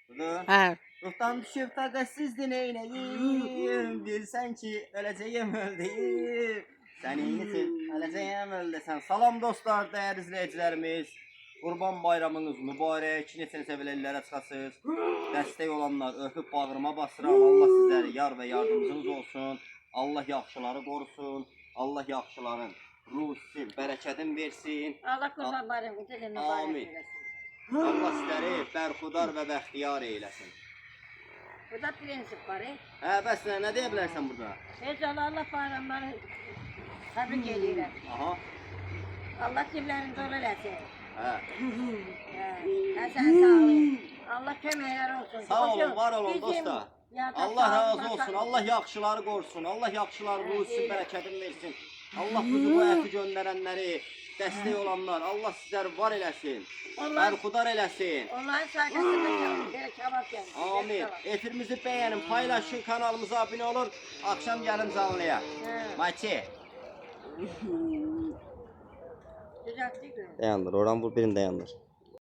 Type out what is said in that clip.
Budur. Hə. Ruhdan düşüb taqətsizdir neynəyim, bilsən ki, öləcəyim öldüyüm. Sənin üçün öləcəyim öldüsən. Salam dostlar, dəyərli izləyicilərimiz. Qurban bayramınız mübarək, neçə beləllərə çıxasınız. Dəstək olanlar öpüb bağrıma basıram. Allah sizləri yar və yardımcınız olsun. Allah yaxşıları qorusun. Allah yaxşıların ruhsi, bərəkətin versin. Allah qurban bayramınızı mübarək Amin. eləsin. Allah sizləri bərxudar və bəxtiyar eyləsin. Burada prensip var. Hə, bəs nə deyə bilərsən burada? Heç Allah bayramları təbrik edirəm. Aha. Allah ciblərini dolu eləsin. Hə. Həsən sağ olun. Allah köməklər olsun. Sağ olun, var olun dostlar. yadda Allah razı sağlıqla olsun. sağ- Allah yaxşıları qorusun. Allah yaxşıları ruhsun, bərəkətin versin. Allah bizi bu əti göndərənləri, dəstək olanlar, Allah sizləri var eləsin. Onlar- Bərxudar eləsin. Onların sayəsində gəlin. Belə kebab gəlin. Amin. Efirimizi bəyənin, paylaşın, kanalımıza abunə olun. Akşam gəlin canlıya. Maçı. Düzəltdik mi? Dayandır, oradan vur, birini dayandır.